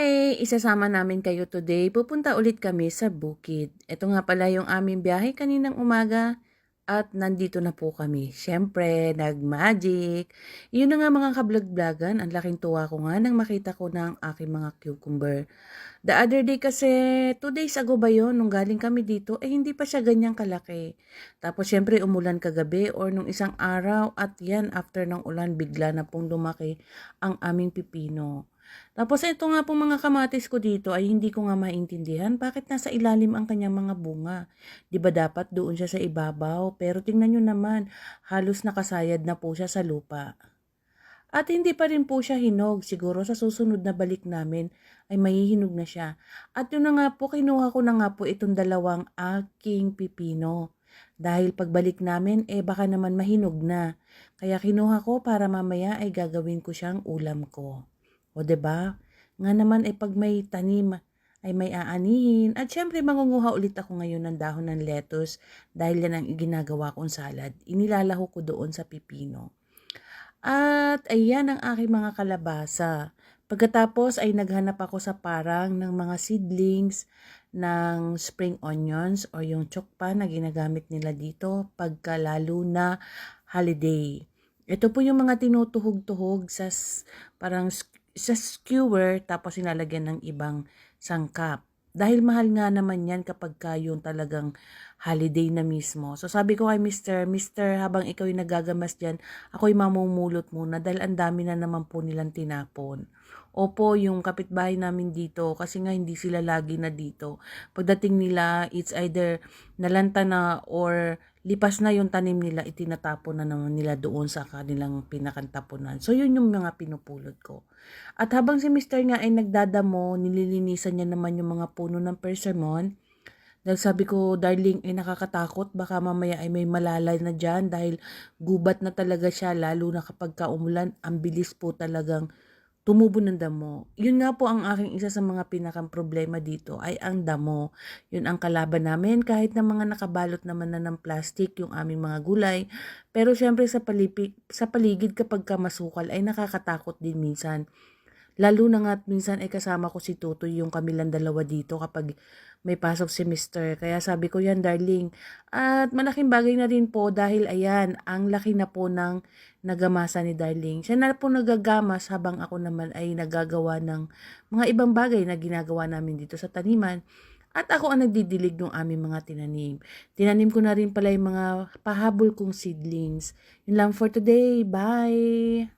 Hi! Isasama namin kayo today. Pupunta ulit kami sa bukid. Ito nga pala yung aming biyahe kaninang umaga at nandito na po kami. Siyempre, nag-magic. Yun na nga mga kablog-blagan. Ang laking tuwa ko nga nang makita ko ng aking mga cucumber. The other day kasi, 2 days ago ba yun, nung galing kami dito, hindi pa siya ganyang kalaki. Tapos siyempre umulan kagabi or nung isang araw at yan after ng ulan bigla na pong lumaki ang aming pipino. Tapos ito nga pong mga kamatis ko dito ay hindi ko nga maintindihan bakit nasa ilalim ang kanyang mga bunga. 'Di ba dapat doon siya sa ibabaw? Pero tingnan nyo naman, halos nakasayad na po siya sa lupa. At hindi pa rin po siya hinog. Siguro sa susunod na balik namin ay mahihinog na siya. At yun na nga po, kinuha ko na nga po itong dalawang aking pipino. Dahil pagbalik namin, baka naman mahinog na. Kaya kinuha ko para mamaya ay gagawin ko siyang ulam ko. O 'di ba? Nga naman pag may tanim ay may aanihin. At syempre mangunguha ulit ako ngayon ng dahon ng lettuce dahil yan ang ginagawa kong salad. Inilalaho ko doon sa pipino. At ayan ang aking mga kalabasa. Pagkatapos ay naghanap ako sa parang ng mga seedlings ng spring onions o yung chokpa na ginagamit nila dito pagka lalo na holiday. Ito po yung mga tinutuhog-tuhog sa parang sa skewer tapos sinalagyan ng ibang sangkap. Dahil mahal nga naman yan kapag yung talagang holiday na mismo. So sabi ko kay Mister, habang ikaw yung nagagamas dyan, ako'y mamumulot muna dahil ang dami na naman po nilang tinapon. Opo, yung kapitbahay namin dito, kasi nga hindi sila lagi na dito. Pagdating nila, it's either nalanta na or lipas na yung tanim nila, itinatapon na naman nila doon sa kanilang pinakantapunan. So yun yung mga pinupulot ko. At habang si Mister nga ay nagdadamo, nililinisan niya naman yung mga puno ng persimmon. Dahil sabi ko, darling, nakakatakot. Baka mamaya ay may malalay na dyan dahil gubat na talaga siya. Lalo na kapag kaumulan, ang bilis po talagang tumubo ng damo. Yun nga po ang aking isa sa mga pinakang problema dito ay ang damo. Yun ang kalaban namin kahit na mga nakabalot naman na ng plastic yung aming mga gulay. Pero syempre sa paligid kapag kamasukal ay nakakatakot din minsan. Lalo na nga't minsan ay kasama ko si Tutoy yung kamilang dalawa dito kapag may pasok si Mister. Kaya sabi ko yan, darling. At malaking bagay na rin po dahil ayan, ang laki na po ng nagamasa ni darling. Siya na po nagagamas habang ako naman ay nagagawa ng mga ibang bagay na ginagawa namin dito sa taniman. At ako ang nagdidilig ng aming mga tinanim. Tinanim ko na rin pala yung mga pahabol kong seedlings. Yun lang for today. Bye!